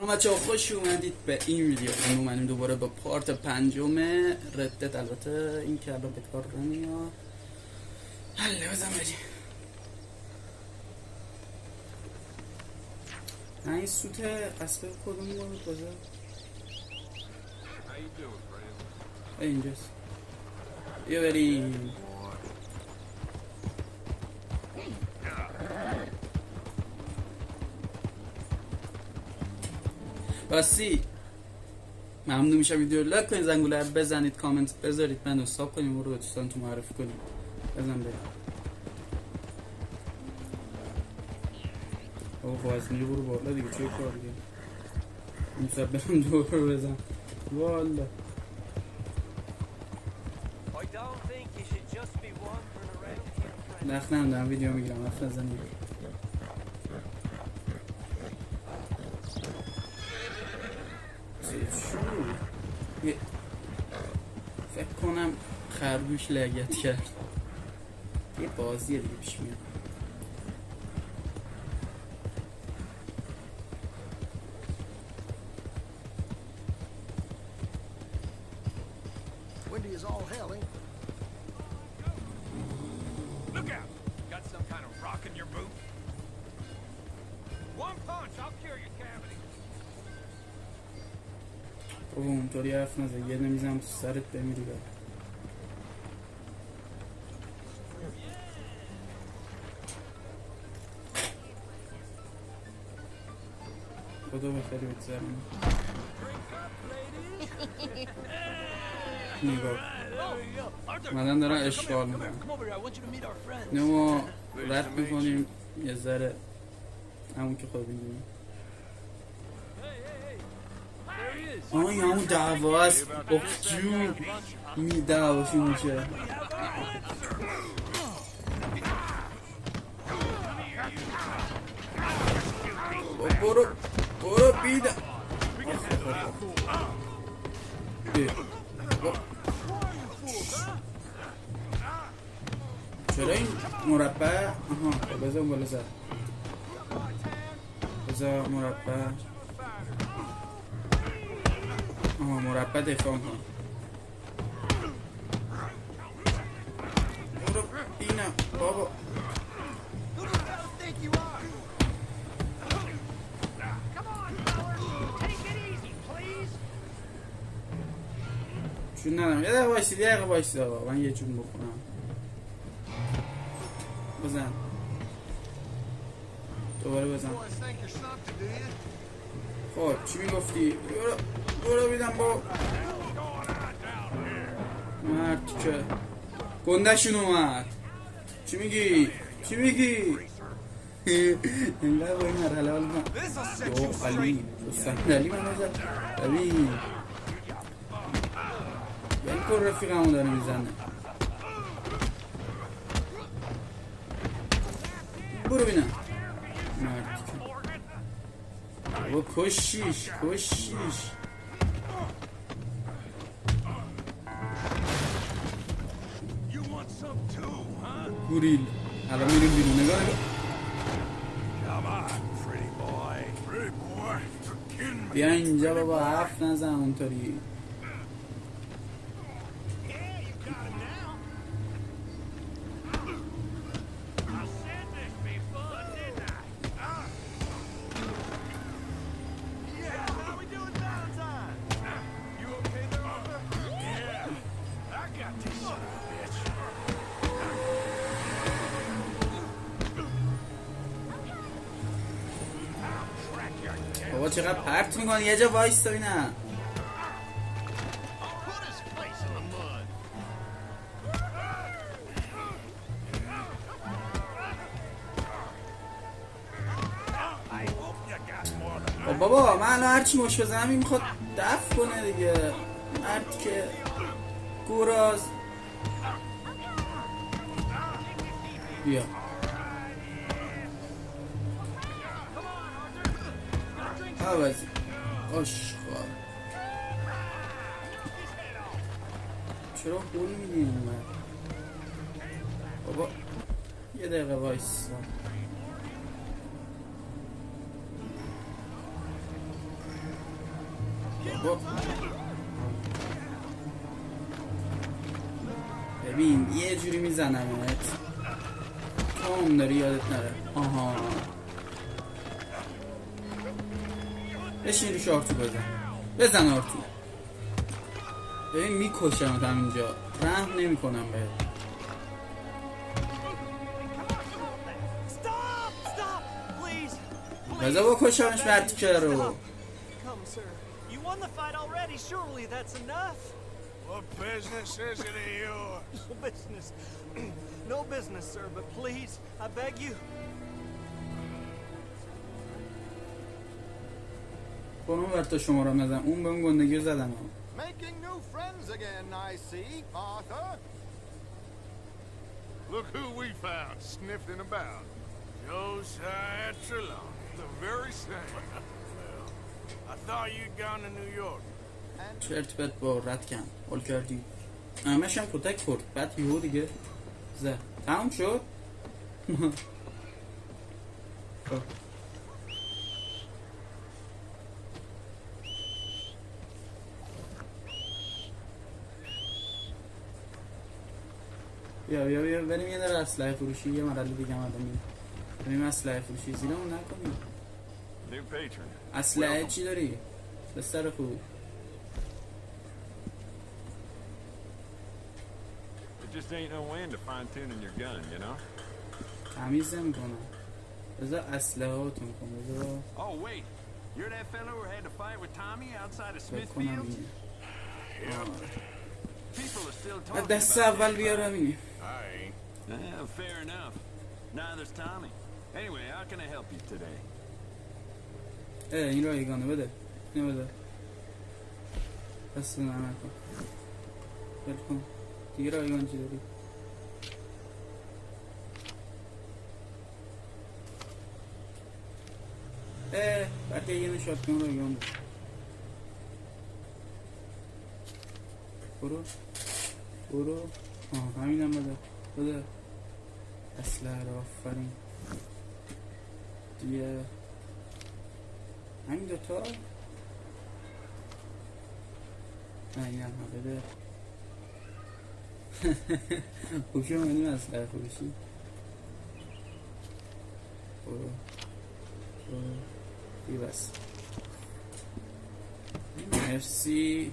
بچه‌ها خوش اومدید به این ویدیو. اومدیم دوباره با پارت پنجم ردت. البته این که الان به کار نمیاد. حله بزن بریم. این سوت اسب کدوم بود بازه؟ اینجاست. بیا بریم. باسی ممنون میشم ویدیو رو لایک کنید، زنگوله رو بزنید، کامنت بذارید، من رو ساب کنیم، رو به دوستان تو معرفی کنید. بزن بریم. اوه از اینجا برو بالا دیگه، چه کار دیگه این سب برم دور رو بزن. والا نخنم دارم ویدیو میگیرم، نخ نزنیم. فکر کنم خرگوش لگت کرد. یه بازیه دیگه پیش میاد. بابا اونطوری حرف نزد، یه نمیزم تو سرت بمیری. بره خدا بخیری بگذارم. نگاه مدن دارن اشغال میکنن. نه ما رد میکنیم یه ذره همون که خود میدونیم. یه همون دعوا هست. جون دعواشی میشه. برو بیدم. چرا این مربع؟ آها بذار بالا زد. بذار مربع. مربع دفاع کن. برو بینم بابا. چون ندارم. یه دقیقه وایسی آقا، من یه چون بخونم. بزن دوباره بزن. خب چی میگفتی؟ برو بیدم با مرد که گندهشون اومد. چی میگی؟ اینقدر با این مرحله حال من خلی صندلی من نزد. ببین یعنی کن رفیقمون داره میزنه. برو بینم مرد که بابا کشیش گوریل. الان میریم بیرون. نگاه بیا اینجا بابا، حرف نزن اونطوری. بابا چقدر پرت میکنی، یه جا وایستا بینم. بابا من الان هرچی مش بزنم این میخواد دفع کنه دیگه. مرد که گوراز. بیا عوضی آشخار. چرا خون میدیم من؟ بابا یه دقیقه وایسا. ببین یه جوری میزنمت توم داری یادت نره. آها بشین روش آرتو بزن آرتو. ببین میکشمت همینجا، رحم نمی کنم بهت. بذار بکشمش برتیکه رو. What business is it of yours? No business. No business, sir, but please, I beg you. اون برتا شما رو نزن، اون به اون گندگی زدم. Making new friends again, I see, Arthur. Look who we found sniffing about. Josiah Trelawney. The very same. Well, I thought you'd gone to New York. چرت پرت با رد کن حال کردی. همش هم کتک خورد بعد یهو دیگه زد. تمام شد. بیا بریم یه در اسلحه فروشی، یه مرحله دیگه هم الان بریم اسلحه فروشی. زیرمون نکنیم. اسلحه چی داری؟ بستر خوب. Just ain't no wind to fine tuning your gun, you know. تمیز نمی‌کنم. بذار اسلحه‌اتون کن. بذار. Oh wait, you're that fellow who had to fight with Tommy outside of Smithfield? Yep. People are still talking about دست اول بیارم این. I ain't. Fair enough. Neither's Tommy. Anyway, how can I help you today? این رایگانه بده. اینو بده. دست نمک کن. بلکن. دیگه رایگان چی داری؟ برکه یه نشاد کن رایگان بود. برو همینم بده اسلحه رو. آفرین دیگه همین دوتا. نه اینم بده. خوشم منیم اسلحه فروشی. برو بی بس. مرسی.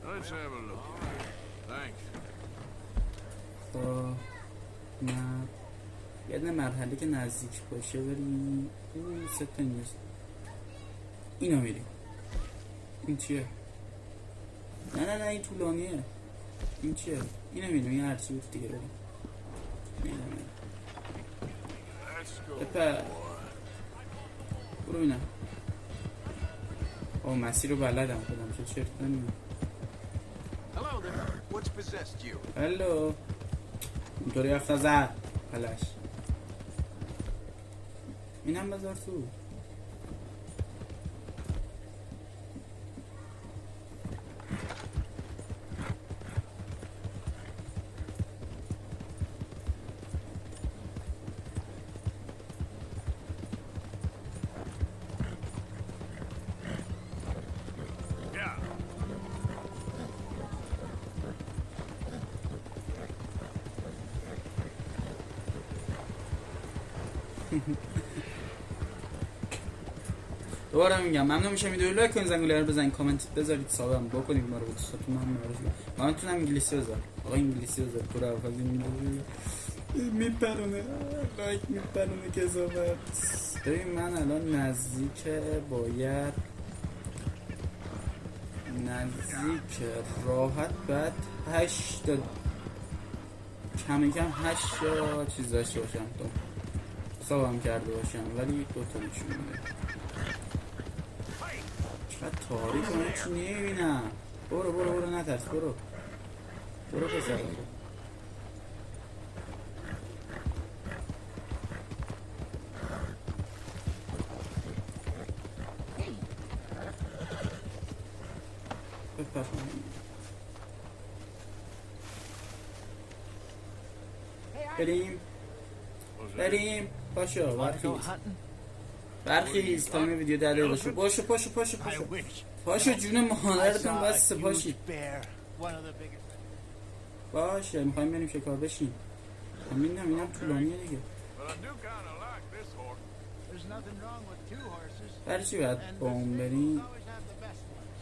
Let's have a look. Thanks. خب نه یه دونه مرحله که نزدیک باشه بریم. اون سه تا نیست. اینو میریم. این چیه؟ نه این طولانیه. این چیه؟ اینو میریم. این هرچی بود دیگه بریم. بپر برو بینم. مسیر رو بلدم خودم چه چرت نمیم. Hello there. What's possessed you? هلو اینطوری حرف نزن پلش. اینم بذار تو. دوباره میگم ممنون میشم ویدیو رو لایک کنید، زنگوله رو بزنید، کامنت بذارید، سابم بکنید ما رو. دوستاتون هم معرفی. من تونم انگلیسی بذار. آقا انگلیسی بذار. تو رو میپرونه لایک میپرونه کذابت. ببین من الان نزدیک راحت بعد 8 کم 8 چیز داشته باشم تو حسابم کرده باشم، ولی دوتا نشون میده. چقدر تاریک من چی نمیبینم. برو نترس. برو پسر. بریم پاشا برخیز. برخیز تایم ویدیو 10 دقیقه شد. پاشو پاشو پاشو I پاشو wish. پاشو جون I مادرتون saw بس a پاشید huge bear. One of the biggest. باشه میخوایم بریم شکار بشین همین اینم طولانیه دیگه But I do kind of like this horse. There's nothing wrong with two horses. برای چی باید And با the اون stables بریم always have the best ones.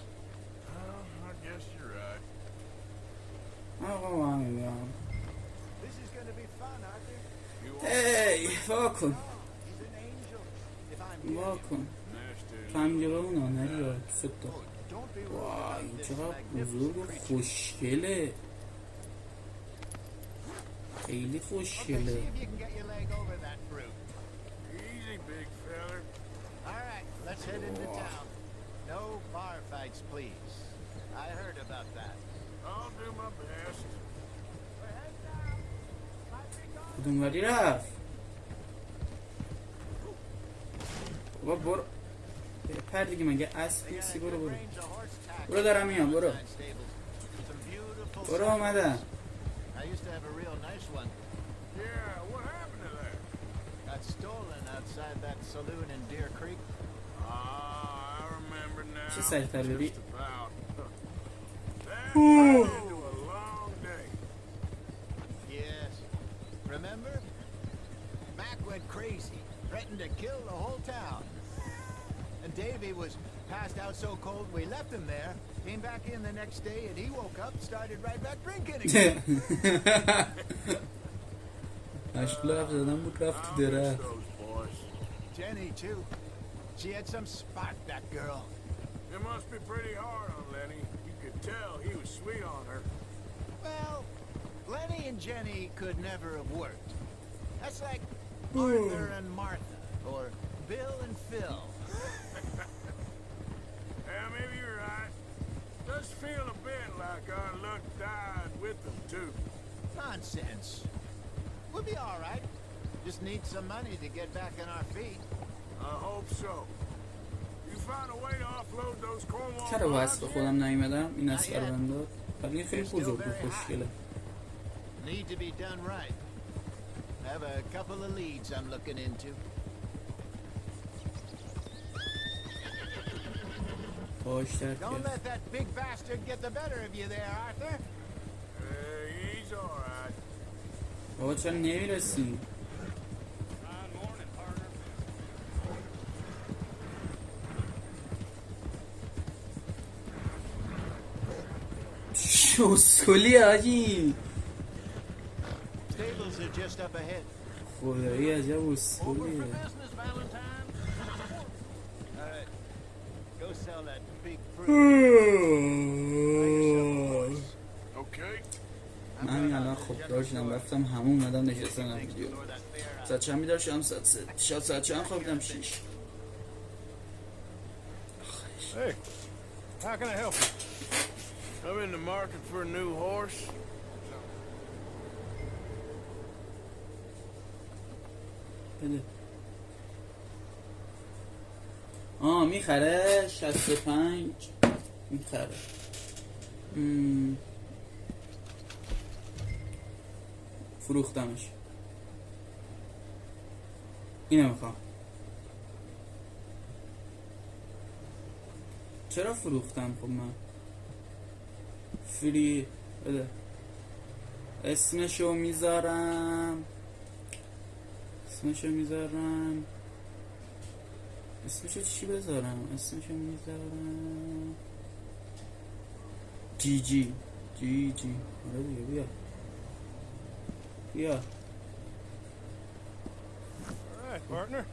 I guess you're right. آقا با همین بیام This is going to be fun, Arthur. You want هی واکن He's an angel. If I'm واکن nasty? تو هم یه با اونا نری یا دوست دار don't be rude وای این about this چقدر magnificent بزرگ و creature. خوشگله خیلی Okay, خوشگله see if you can get your leg over that brute. Easy, big feller. All right, let's head into town. No bar fights, please. I heard about that. I'll do my best. We're heading out. Might be gone. کدوم وری رفت بابا برو پر دیگه مگه اسب They got نیستی a برو good برو range of horse tack برو دارم میام برو outside stables. Some beautiful برو saddles. آمدم I used to have a real nice one. Yeah, what happened to that? Got stolen outside that saloon in Deer Creek. Ah, I remember now. چه سریعتر بری Just about. That turned into a long day. Yes. Remember? Mac went crazy, threatened to kill the whole town. And Davy was passed out so cold we left him there. Came back in the next day and he woke up, started right back drinking again. مشغول رفت زدن بود رفت تو I miss درخت those boys. Jenny too. She had some spark, that girl. It must be pretty hard on Lenny. You could tell he was sweet on her. Well, Lenny and Jenny could never have worked. That's like Arthur and Martha, or Bill and Phil. Yeah, maybe you're right. Does feel a bit like our luck died with them, too. Nonsense. We'll be all right. Just need some money to get back on our feet. I hope so. You find a way to offload those Cornwall چرا logs واسه yet? خودم نیومدم این از داد ولی این خیلی It's still بزرگ و very خوشگله Need to be done right. I have a couple of leads I'm looking into. باش Don't ترکیه let that big bastard get the better of you there, Arthur. He's all right. بابا چرا نمیرسی Fine morning, partner. شوسکلی آجی Stables are just up ahead. خدایی عجب Open اسکلیه for business, Valentine. All right. Go sell that big fruit. Okay. من همین الان خب دار شدم رفتم همون اومدم نشستم ویدیو Ignore that bear out. ساعت چند بیدار شدم ساعت 3 شاید ساعت چند خوابیدم 6 Hey, how can I help you? I'm in the market for a new horse. بده میخره 65 میخره فروختمش اینو میخوام چرا فروختم خب من فری بده اسمشو میذارم اسمشو چی بذارم اسمشو میذارم جی جی آره دیگه بیا All right, partner.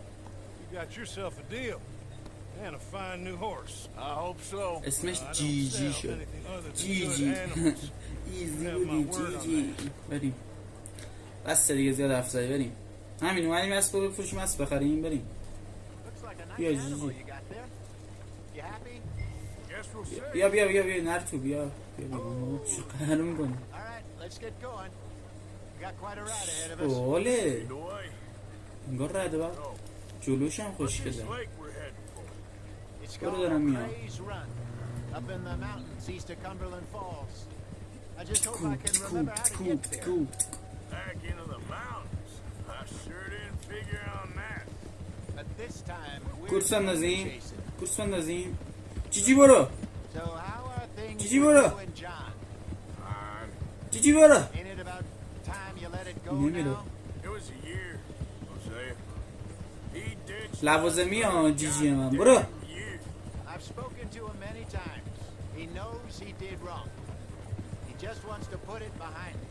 You got yourself a deal. And a fine new horse. I hope so. اسمش I don't جی جی sell شد anything other than جی good جی animals. ایزی Have بودی my word on جی بریم بس دیگه زیاد حرف زدی بریم همین اومدیم اسب رو بفروشیم اسب بخریم بریم Looks like a nice Yeah, animal Gigi. you got there. You happy? Guess we'll see. بیا نرتو بیا چقدر میکنی All right, let's get going. We got quite a ride ahead of us. سواله The way. انگار رده با جلوش هم What's خوشگله this lake we're heading for? It's What called did I mean? Cray's Run, up in the mountains east of Cumberland Falls. I just hope I can remember how to get there. Back into the mountains. I sure didn't figure on that. A this time we're کورس بندازیم chasing. کورس بندازیم جیجی برو So how are things Gigi, with what you up? and John? Fine. جیجی برو Ain't it about time you let it go نمیره now? It was a year, Hosea. He ditched لوازمی us ها for a جیجی من goddamn برو year. I've spoken to him many times. He knows he did wrong. He just wants to put it behind him.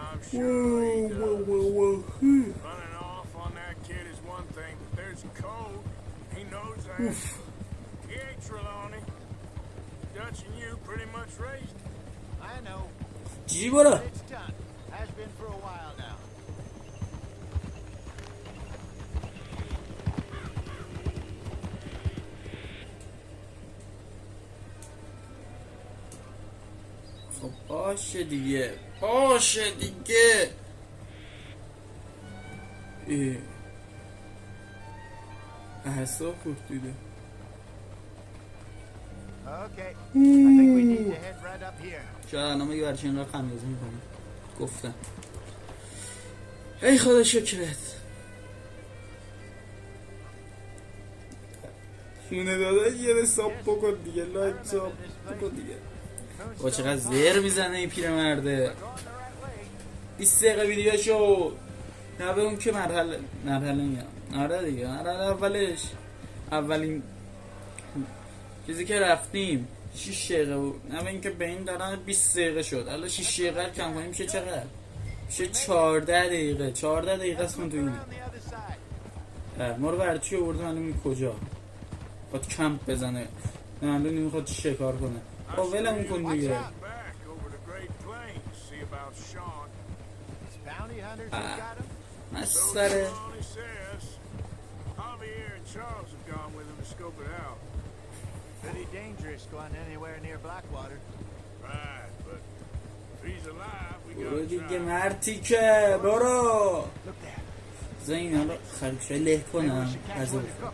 I'm sure he does. Hmm. Running off on that kid is one thing, but there's code. He knows that. He ain't Trelawney. Dutch and you pretty much raised him. I know, جیجی برو but it's done. Has been for a while now. خب باشه دیگه باشه دیگه احسا خورد دیده Okay. I think we need to head right up here. شاید الان بگی برچه اینقدر خمیازه میکنی گفتم ای خدا شکرت شونه داداش یه حساب بکن دیگه لایک ساب بکن دیگه با چقدر زیر میزنه این پیرمرده 20 دقیقه ویدیو شد نه به اون که مرحله میگم آره دیگه مرحله اولش اولین چیزی که رفتیم 6 دقیقه بود نه به این که به این دارن 20 دقیقه شد الان 6 دقیقه کم کنیم میشه چقدر میشه 14 دقیقه 14 دقیقه است من تو این Around the other side. ما رو برچی آورده معلوم کجا باید کمپ بزنه معلوم نمیخواد شکار کنه با ولمون کن Watch دیگه out back over the Great Plains. See about Sean. It's bounty hunters who got him. So مسخره Trelawney says. Javier and Charles have gone with him to scope it out. Pretty dangerous going anywhere near Blackwater. Right, but if he's alive, we برو gotta دیگه try. مرتی که برو Look there. زین حالا خرکشای له Maybe we کنم should catch از one اون to cook.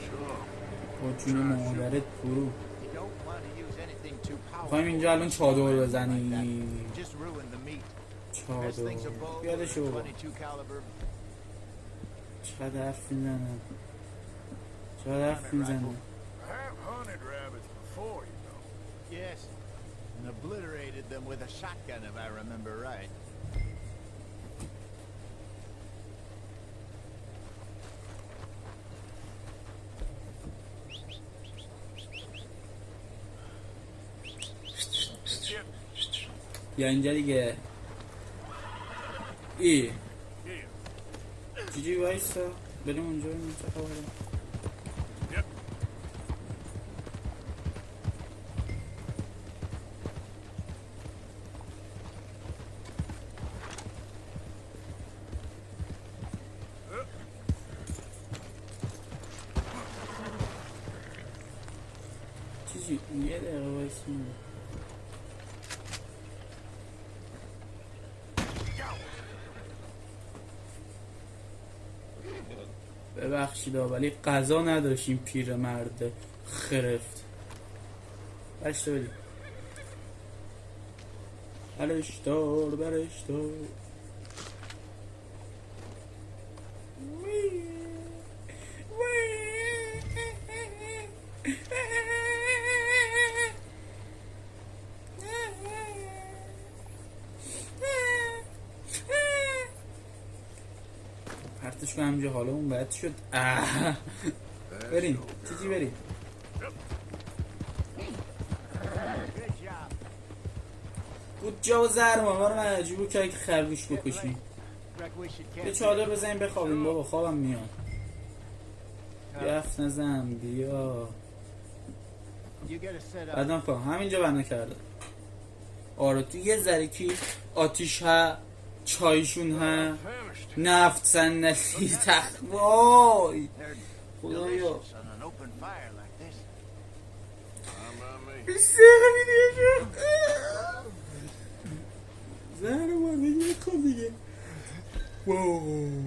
Sure. با جون مادرت برو You don't want to use anything too powerful. خواهیم اینجا الان چادر like بزنیم that. Just ruin the meat. Best چادر thing's a bow with بیادش a بابا 22 caliber. چقدر حرف میزنم چقدر حرف میزنم I have hunted rabbits before, you know. Yes. And obliterated them with a shotgun if I remember right. Chip, یا اینجا دیگه ای here. جیجی وایسا بریم اونجا ببینیم چه خبره Yep. جیجی یه دقیقه وایسا ببخشید ولی غذا نداشتیم پیرمرد خرفت برش بریم برش دار پرتش کنم همینجا حالا اون بد شد بریم چیزی بریم Good job. بود جا و زرما ما رو مجبور کرد که خرگوش بکشیم Reckon we should یه camp. چادر بزنیم بخوابیم بابا خوابم میاد یفت نزن بیا You get a set up. بعدم پا همینجا بنا کرده آره تو یه ذره کی آتیش ها چایشون ها Famished. نفت صندلی تخت وای They're خدایا delicious on an open fire like this. Fine by me. بیسته ویدیو شد زهر ما دیگه خواب دیگه واو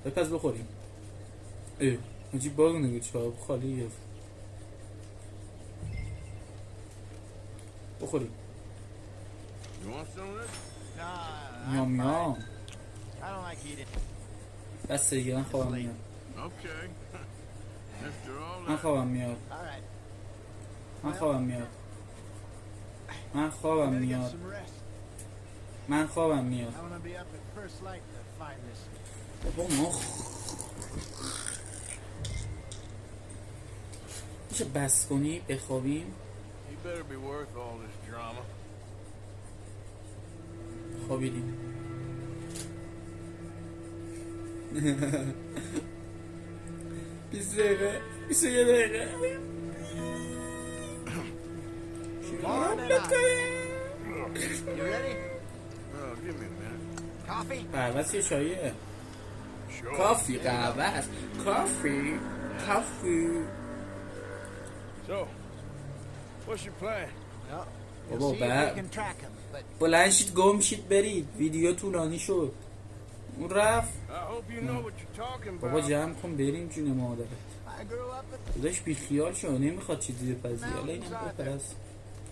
بپس بخوریم اه مجید باگ نگه چهاب خالیه بخوریم You want some of this? Nah, میام I'm fine. میام I don't like eating. بس دیگه من خوابم میاد. Okay. After all من that, خوابم میاد. All right. من خوابم میاد. من خوابم Gotta get میاد. some rest. من خوابم میاد. I want to be up at first light to find this. بابا ما میشه بس کنی بخوابیم؟ you better be worth all this drama. خوابیدیم. 20 دقیقه 21 دقیقه You ready? Oh, give me a minute. Coffee? قهوه یه چاییه. Sure. کافی قهوه است. کافی So, what's your plan? No. Well, You'll see if bad. we can track him, but بلند شید گم شید برید. ویدیو طولانی شد. اون رفت. I hope you know what you're talking بابا about. جمع کن بریم جون مادرت. I grew up at داداش بیخیال شو نمیخواد چیزی بپذی. حالا اینم بپرست.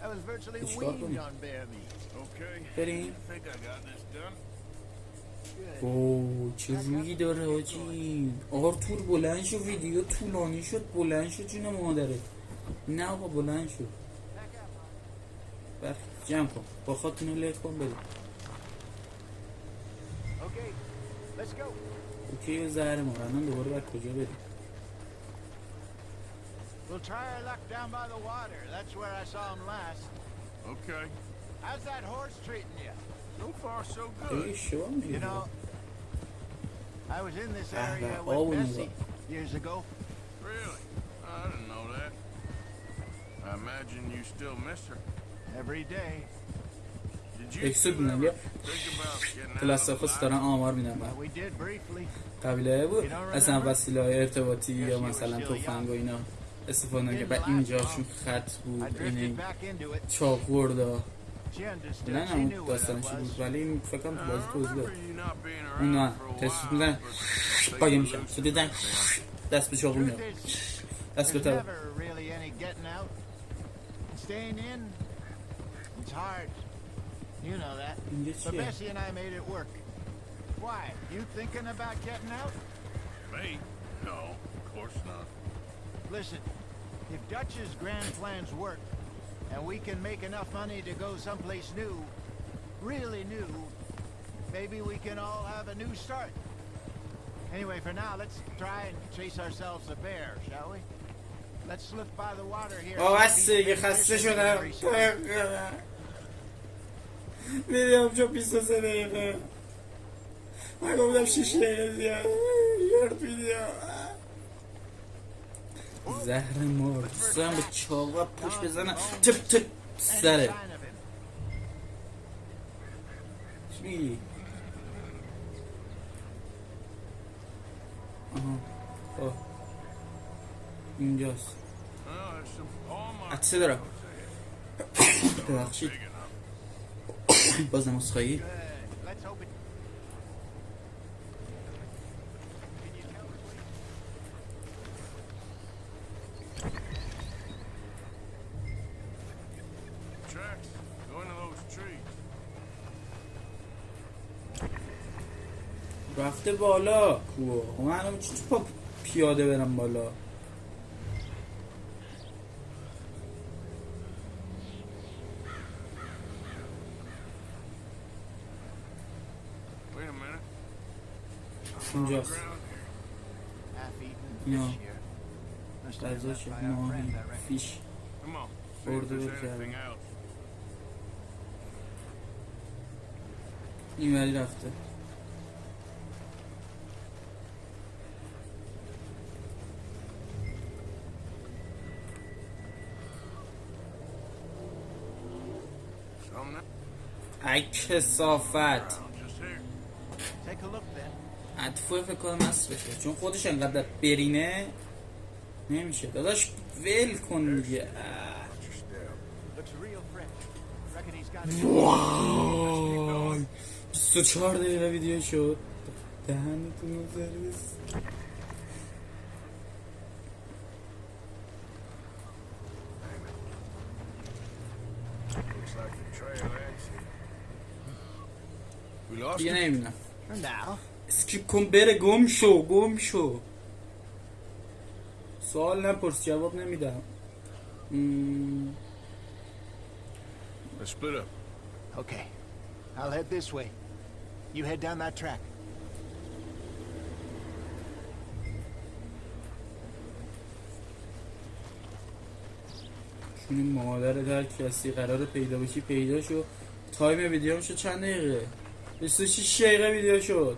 I was virtually It's got weaned me. on bear meat. Okay. بریم. I think I got this done. Good. اوه چه رویی داره حاجی. آرتور بلند شو ویدیو طولانی شد بلند شد جون مادرت. نه آقا بلند شد. بر جمع کن با خاطرینو له کن بریم. Okay, let's go. اوکی زهر ما الان دوباره باید کجا بریم؟ We'll try our luck down by the water. That's where I saw him last. Okay. How's that horse treating you? So far, so good. ای اشتباه You میگی. know, I was in this Ah, area that with always Bessie years ago. Really? I didn't know that. I imagine you still miss her. Every day. Did you اکسود two میدم ever یه think about getting out of کلاسافاس the دارن آمار میدن Well, we did briefly. قبیله بود اصلا وسیله های ارتباطی یا مثلا تفنگ و اینا استفاده نکرد بعد اینجاشون خط I بود drifted این back into it. چاقوردا She understood. نه She نه knew what I داستانشی was. بود ولی این فکر کنم تو بازی I توضیح remember داد you not being اون نه around for a تست while, میدن but قایم things میشن loose تو دیدن دست به چاقو Truth میاد is, دست به there's تبا never really any getting out. Staying in, it's hard. You know that. اینجا But چیه؟ Bessie and I made it work. Why? You thinking about getting out? Me? No, of course not. Listen, if Dutch's grand plans work, and we can make enough money to go someplace new, really new, maybe we can all have a new start. Anyway, for now, let's try and chase ourselves a bear, shall we? Let's look by the water here. آه بس دیگه خسته شدم میدیم چون 23 دقیقه من گفتم 6 دقیقه زیاد یارد ویدیو زهر مار دوستان به چاقا پوش بزنم تپ تپ سره چی میگی؟ آها اینجاست Well, there's some paw marks عطسه دارم ببخشید big enough. باز نمازخواهی Good. Let's hope it. Can you tell us what Tracks. Go into those trees. رفته بالا کوه من الان چی پا پیاده برم بالا Wait a minute. اینجاست Ground here. half-eaten No. fish here? Must have been غذاش left by our ماهی friend, I reckon. فیش Come on. See Order if there's it, anything yeah. else. این ولی رفته Something ای کسافت else just here. Take a look then. عطفه فکر کنم هست بشه چون خودش انقدر برینه نمیشه داداش ول کن دیگه اه. Looks real fresh. Reckon he's got it. وای 24 دقیقه ویدیو شد دهنتون رو سرویس Looks like the trail ends here. We lost دیگه it? نمیبینم And now, اسکیپ کن بره. گم شو. سوال نپرس جواب نمیدم. Let's split up. okay. I'll head this way. You head down that track. چون مادر هر کسی قراره پیدا بشی پیدا شو. تایم ویدیوم شد چند دقیقه؟ 26 دقیقه ویدیو شد.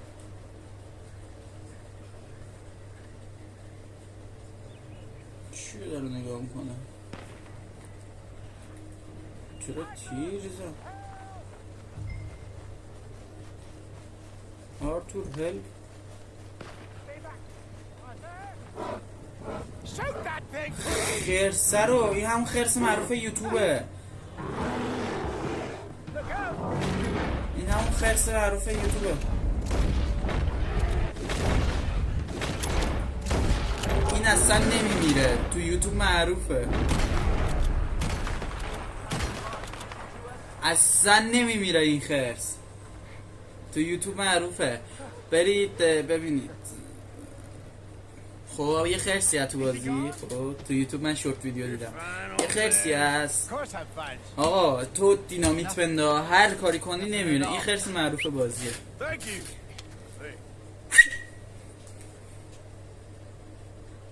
چی داره نگاه میکنه؟ چرا تیر زن؟ آرتور هلپ. Shoot that thing! خرسه رو، این هم خرس معروف یوتیوبه. این همون خرس معروف یوتیوبه. این اصلا نمیمیره، تو یوتیوب معروفه. اصلا نمیمیره این خرس، تو یوتیوب معروفه. برید ببینید. خب یه خرسی هست تو بازی. خب تو یوتیوب من شورت ویدیو دیدم. یه خرسی هست. Of course I'm fine. آقا تو دینامیت بنده، هر کاری کنی نمیره. این خرس معروف بازیه. Thank you.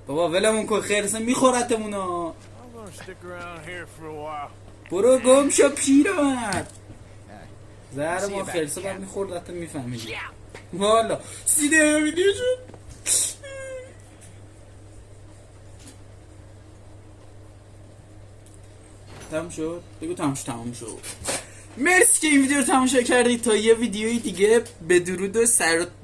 بابا ولمون کن، خرس میخورتمونا. I'm gonna stick around here for a while. برو گم شو پیرمرد. زهر ما خرسه باید میخوردت میفهمیدی. والا 30 دقیقه ویدیو شد. تمام شد؟ بگو تمام شد. مرسی که این ویدیو رو تماشا کردید. تا یه ویدیوی دیگه، بدرود و سر